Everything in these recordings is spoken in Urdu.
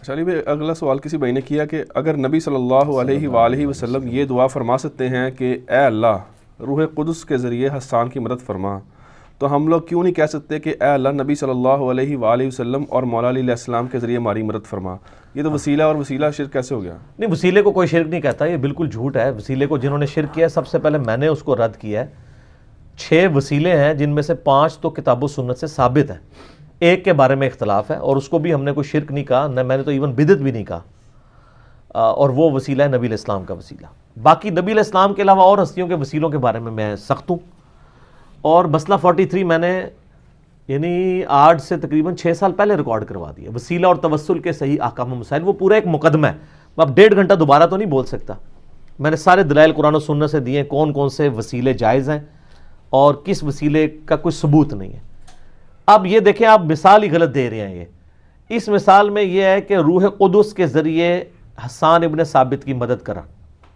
علی بھائی اگلا سوال کسی بھائی نے کیا کہ اگر نبی صلی اللہ علیہ وآلہ وسلم یہ دعا فرما سکتے ہیں کہ اے اللہ روح قدس کے ذریعے حسان کی مدد فرما، تو ہم لوگ کیوں نہیں کہہ سکتے کہ اے اللہ نبی صلی اللہ علیہ وآلہ وسلم اور مولا علی علیہ السلام کے ذریعے ہماری مدد فرما؟ یہ تو وسیلہ اور وسیلہ شرک کیسے ہو گیا؟ نہیں، وسیلے کو کوئی شرک نہیں کہتا، یہ بالکل جھوٹ ہے۔ وسیلے کو جنہوں نے شرک کیا ہے، سب سے پہلے میں نے اس کو رد کیا ہے۔ 6 وسیلے ہیں جن میں سے 5 تو کتاب و سنت سے ثابت ہیں، ایک کے بارے میں اختلاف ہے اور اس کو بھی ہم نے کوئی شرک نہیں کہا، نہ میں نے تو ایون بدعت بھی نہیں کہا، اور وہ وسیلہ ہے نبی علیہ السلام کا وسیلہ۔ باقی نبی علیہ السلام کے علاوہ اور ہستیوں کے وسیلوں کے بارے میں سخت ہوں، اور مسئلہ 43 میں نے یعنی آج سے تقریباً 6 سال پہلے ریکارڈ کروا دیا، وسیلہ اور توسل کے صحیح احکام و مسائل، وہ پورا ایک مقدمہ ہے۔ میں اب 1.5 گھنٹہ دوبارہ تو نہیں بول سکتا، میں نے سارے دلائل قرآن و سنت سے دیے، کون کون سے وسیلے جائز ہیں اور کس وسیلے کا کوئی ثبوت نہیں ہے۔ اب یہ دیکھیں، آپ مثال ہی غلط دے رہے ہیں۔ اس مثال میں یہ ہے کہ روح قدس کے ذریعے حسان ابن ثابت کی مدد کرا،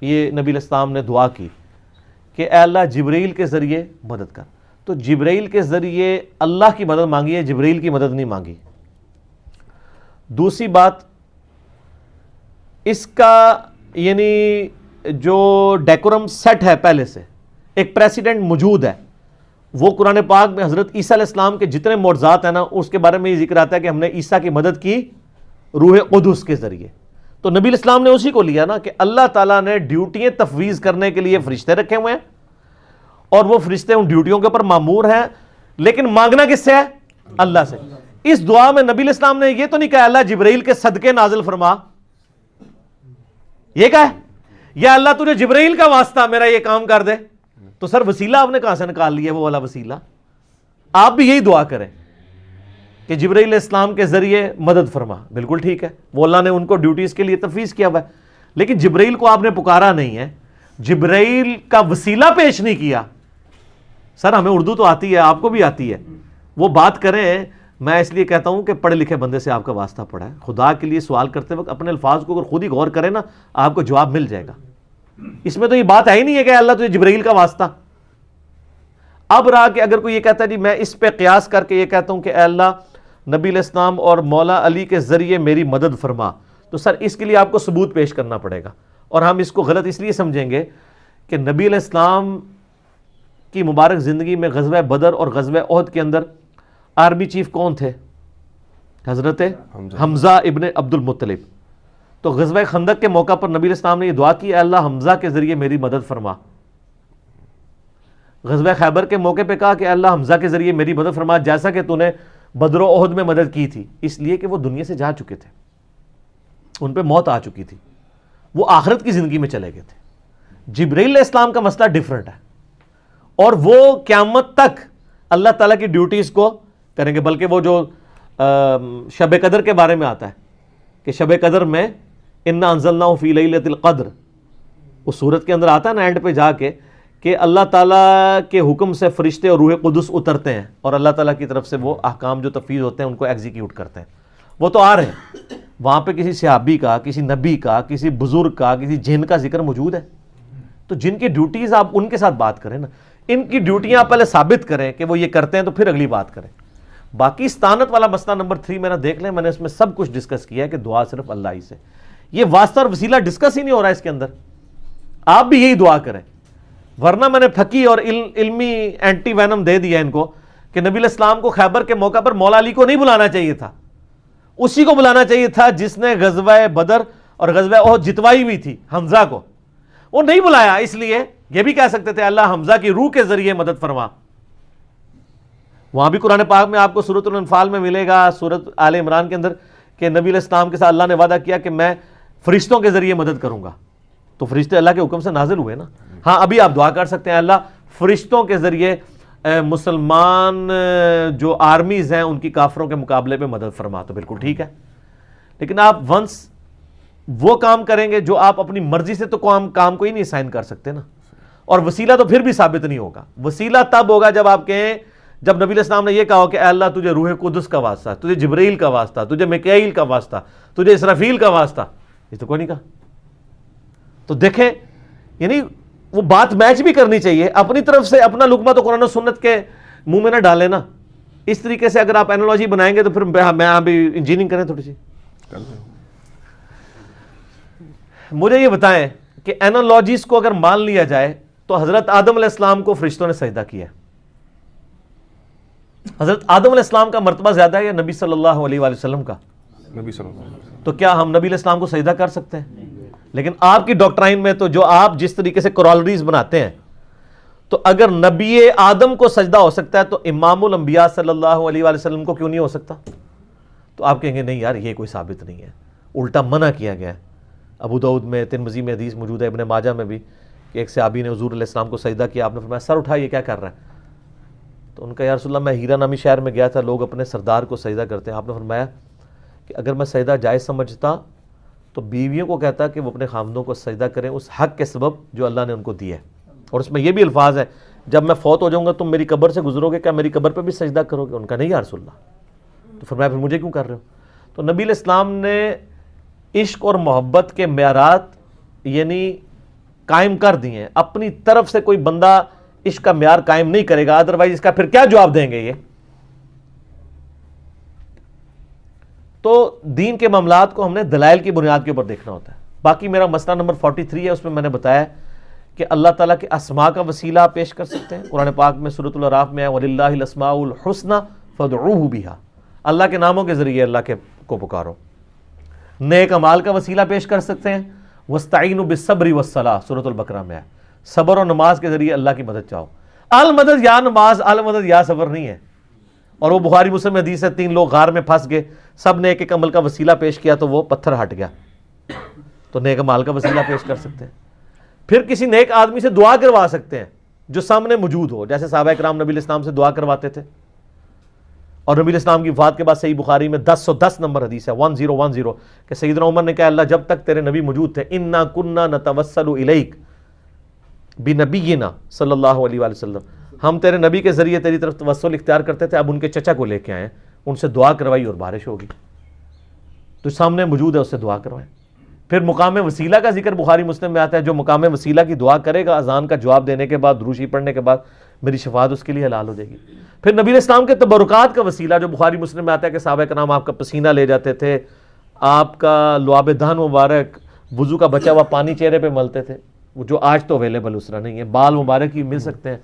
یہ نبی علیہ السلام نے دعا کی کہ اے اللہ جبرائیل کے ذریعے مدد کر، تو جبرائیل کے ذریعے اللہ کی مدد مانگی ہے، جبرائیل کی مدد نہیں مانگی۔ دوسری بات، اس کا یعنی جو ڈیکورم سیٹ ہے پہلے سے، ایک پریسیڈنٹ موجود ہے، وہ قرآن پاک میں حضرت عیسیٰ علیہ السلام کے جتنے معجزات ہیں نا، اس کے بارے میں یہ ذکر آتا ہے کہ ہم نے عیسیٰ کی مدد کی روح قدس کے ذریعے۔ تو نبی علیہ السلام نے اسی کو لیا نا کہ اللہ تعالیٰ نے ڈیوٹیاں تفویض کرنے کے لیے فرشتے رکھے ہوئے ہیں، اور وہ فرشتے ان ڈیوٹیوں کے اوپر مامور ہیں، لیکن مانگنا کس سے ہے؟ اللہ سے۔ اس دعا میں نبی علیہ السلام نے یہ تو نہیں کہا اللہ جبرائیل کے صدقے نازل فرما، یہ کہا ہے یا اللہ تجھے جبرائیل کا واسطہ میرا یہ کام کر دے، تو سر وسیلہ آپ نے کہاں سے نکال لیا؟ وہ والا وسیلہ آپ بھی یہی دعا کریں کہ جبرائیل علیہ السلام کے ذریعے مدد فرما، بالکل ٹھیک ہے، وہ اللہ نے ان کو ڈیوٹیز کے لیے تفویض کیا ہوا ہے، لیکن جبرائیل کو آپ نے پکارا نہیں ہے، جبرائیل کا وسیلہ پیش نہیں کیا۔ سر ہمیں اردو تو آتی ہے، آپ کو بھی آتی ہے، وہ بات کریں۔ میں اس لیے کہتا ہوں کہ پڑھے لکھے بندے سے آپ کا واسطہ پڑا ہے، خدا کے لیے سوال کرتے وقت اپنے الفاظ کو اگر خود ہی غور کریں نا، آپ کو جواب مل جائے گا۔ اس میں تو یہ بات ہے ہی نہیں ہے کہ اللہ تجھے جبرائیل کا واسطہ۔ اب رہا کہ اگر کوئی یہ کہتا ہے جی میں اس پہ قیاس کر کے یہ کہتا ہوں کہ اے اللہ نبی علیہ السلام اور مولا علی کے ذریعے میری مدد فرما، تو سر اس کے لیے آپ کو ثبوت پیش کرنا پڑے گا، اور ہم اس کو غلط اس لیے سمجھیں گے کہ نبی علیہ السلام کی مبارک زندگی میں غزوہ بدر اور غزوہ احد کے اندر آرمی چیف کون تھے؟ حضرت حمزہ ابن عبد المطلب۔ تو غزوہ خندق کے موقع پر نبی علیہ السلام نے یہ دعا کی اے اللہ حمزہ کے ذریعے میری مدد فرما۔ غزوہ خیبر کے موقع پہ کہا کہ اے اللہ حمزہ کے ذریعے میری مدد فرما، جیسا کہ تو نے بدر و احد میں مدد کی تھی، اس لیے کہ وہ دنیا سے جا چکے تھے، ان پہ موت آ چکی تھی، وہ آخرت کی زندگی میں چلے گئے تھے۔ جبرائیل علیہ السلام کا مسئلہ ڈیفرنٹ ہے، اور وہ قیامت تک اللہ تعالیٰ کی ڈیوٹیز کو کریں گے، بلکہ وہ جو شب قدر کے بارے میں آتا ہے کہ شب قدر میں انا انزلناہ فی لیلۃ القدر، اس صورت کے اندر آتا ہے نا اینڈ پہ جا کے کہ اللہ تعالیٰ کے حکم سے فرشتے اور روح قدس اترتے ہیں اور اللہ تعالیٰ کی طرف سے وہ احکام جو تفویض ہوتے ہیں ان کو ایگزیکیوٹ کرتے ہیں، وہ تو آ رہے ہیں۔ وہاں پہ کسی صحابی کا، کسی نبی کا، کسی بزرگ کا، کسی جن کا ذکر موجود ہے، تو جن کی ڈیوٹیز آپ ان کے ساتھ بات کریں نا، ان کی ڈیوٹیاں آپ پہلے ثابت کریں کہ وہ یہ کرتے ہیں، تو پھر اگلی بات کریں۔ باقی استعانت والا مسئلہ نمبر 3 میرا دیکھ لیں، میں نے اس میں سب کچھ ڈسکس کیا ہے کہ دعا صرف اللہ ہی سے، یہ واسطہ اور وسیلہ ڈسکس ہی نہیں ہو رہا ہے اس کے اندر۔ آپ بھی یہی دعا کریں، ورنہ میں نے پھکی اور علمی اینٹی وینم دے دیا ان کو کہ نبی علیہ السلام کو خیبر کے موقع پر مولا علی کو نہیں بلانا چاہیے تھا، اسی کو بلانا چاہیے تھا جس نے غزوہ بدر اور غزوہ احد جتوائی ہوئی تھی، حمزہ کو وہ نہیں بلایا، اس لیے یہ بھی کہہ سکتے تھے اللہ حمزہ کی روح کے ذریعے مدد فرما۔ وہاں بھی قرآن پاک میں آپ کو سورۃ الانفال میں ملے گا، سورۃ آل عمران کے اندر، کہ نبی علیہ السلام کے ساتھ اللہ نے وعدہ کیا کہ میں فرشتوں کے ذریعے مدد کروں گا، تو فرشتے اللہ کے حکم سے نازل ہوئے نا۔ ہاں ابھی آپ دعا کر سکتے ہیں اللہ فرشتوں کے ذریعے مسلمان جو آرمیز ہیں ان کی کافروں کے مقابلے میں مدد فرما، تو بالکل ٹھیک ہے، لیکن آپ ونس وہ کام کریں گے جو آپ اپنی مرضی سے تو کام کو ہی نہیں سائن کر سکتے نا، اور وسیلہ تو پھر بھی ثابت نہیں ہوگا۔ وسیلہ تب ہوگا جب آپ کہیں، جب نبی علیہ السلام نے یہ کہا کہ اے اللہ تجھے روح قدس کا واسطہ، تجھے جبرائیل کا واسطہ، تجھے میکائیل کا واسطہ، تجھے اسرافیل کا واسطہ، یہ تو کوئی نہیں کہا۔ تو دیکھیں یعنی وہ بات میچ بھی کرنی چاہیے، اپنی طرف سے اپنا لقمہ تو قرآن و سنت کے منہ میں نہ ڈالیں نا۔ اس طریقے سے اگر آپ اینالوجی بنائیں گے تو پھر میں بھی انجینئرنگ کریں تھوڑی سی مجھے یہ بتائیں کہ اینالوجیز کو اگر مان لیا جائے تو حضرت آدم علیہ السلام کو فرشتوں نے سجدہ کیا ہے. حضرت آدم علیہ السلام کا مرتبہ زیادہ ہے یا نبی صلی اللہ علیہ وآلہ وسلم کا؟ نبی صلی اللہ علیہ وسلم. تو کیا ہم نبی علیہ السلام کو سجدہ کر سکتے ہیں؟ لیکن آپ کی ڈاکٹرائن میں تو جو آپ جس طریقے سے کورالریز بناتے ہیں، تو اگر نبی آدم کو سجدہ ہو سکتا ہے تو امام الانبیاء صلی اللہ علیہ وآلہ وسلم کو کیوں نہیں ہو سکتا؟ تو آپ کہیں گے نہیں یار یہ کوئی ثابت نہیں ہے، الٹا منع کیا گیا ہے. ابو داؤد میں، ترمذی میں حدیث موجود ہے، ابن ماجہ میں بھی، کہ ایک صحابی نے حضور علیہ السلام کو سجدہ کیا، آپ نے فرمایا سر اٹھا، یہ کیا کر رہا ہے؟ تو ان کا یا رسول اللہ میں ہیرا نامی شہر میں گیا تھا، لوگ اپنے سردار کو سجدہ کرتے ہیں. آپ نے فرمایا کہ اگر میں سجدہ جائز سمجھتا تو بیویوں کو کہتا کہ وہ اپنے خامدوں کو سجدہ کریں اس حق کے سبب جو اللہ نے ان کو دیا ہے. اور اس میں یہ بھی الفاظ ہے جب میں فوت ہو جاؤں گا تم میری قبر سے گزرو گے، کیا میری قبر پہ بھی سجدہ کرو گے؟ ان کا نہیں یا رسول اللہ. تو فرمایا پھر مجھے کیوں کر رہے ہو؟ تو نبی علیہ السلام نے عشق اور محبت کے معیارات یعنی قائم کر دیے ہیں. اپنی طرف سے کوئی بندہ عشق کا معیار قائم نہیں کرے گا، ادروائز اس کا پھر کیا جواب دیں گے یہ؟ تو دین کے معاملات کو ہم نے دلائل کی بنیاد کے اوپر دیکھنا ہوتا ہے. باقی میرا مسئلہ نمبر 43 ہے، اس میں میں نے بتایا کہ اللہ تعالیٰ کے اسماء کا وسیلہ آپ پیش کر سکتے ہیں. قرآن پاک میں سورۃ الاعراف میں ہے وَلِلَّهِ الْأَسْمَاءُ الْحُسْنَى فَادْعُوهُ بِهَا، اللہ کے ناموں کے ذریعے اللہ کو پکارو. نیک اعمال کا وسیلہ پیش کر سکتے ہیں، وَاسْتَعِينُوا بِالصَّبْرِ وَالصَّلَاةِ سورۃ البقرہ میں ہے، صبر اور نماز کے ذریعے اللہ کی مدد چاہو. المدد یا نماز، المدد یا صبر نہیں ہے. اور وہ بخاری مسلم میں حدیث ہے 3 لوگ غار میں پھنس گئے، سب نے ایک ایک عمل کا وسیلہ پیش کیا تو وہ پتھر ہٹ گیا. تو نیک اعمال کا وسیلہ پیش کر سکتے ہیں. پھر کسی نیک آدمی سے دعا کروا سکتے ہیں جو سامنے موجود ہو، جیسے صحابہ کرام نبی علیہ السلام سے دعا کرواتے تھے. اور نبی علیہ السلام کی وفات کے بعد صحیح بخاری میں 1010 نمبر حدیث ہے 1010 کہ سیدنا عمر نے کہا اللہ جب تک تیرے نبی موجود تھے انا کننا نتوسل الیک بنبینا صلی اللہ علیہ وآلہ وسلم، ہم تیرے نبی کے ذریعے تیری طرف توسل اختیار کرتے تھے. اب ان کے چچا کو لے کے آئے، ان سے دعا کروائی اور بارش ہوگی. تو سامنے موجود ہے اس سے دعا کروائیں. پھر مقام وسیلہ کا ذکر بخاری مسلم میں آتا ہے، جو مقام وسیلہ کی دعا کرے گا اذان کا جواب دینے کے بعد، دروشی پڑھنے کے بعد، میری شفاعت اس کے لیے حلال ہو جائے گی. پھر نبی علیہ السلام کے تبرکات کا وسیلہ جو بخاری مسلم میں آتا ہے کہ صحابہ کرام آپ کا پسینہ لے جاتے تھے، آپ کا لعاب دہن مبارک، وضو کا بچا ہوا پانی چہرے پہ ملتے تھے، وہ جو آج تو اویلیبل اس طرح نہیں ہے. بال مبارک ہی مل سکتے ہیں.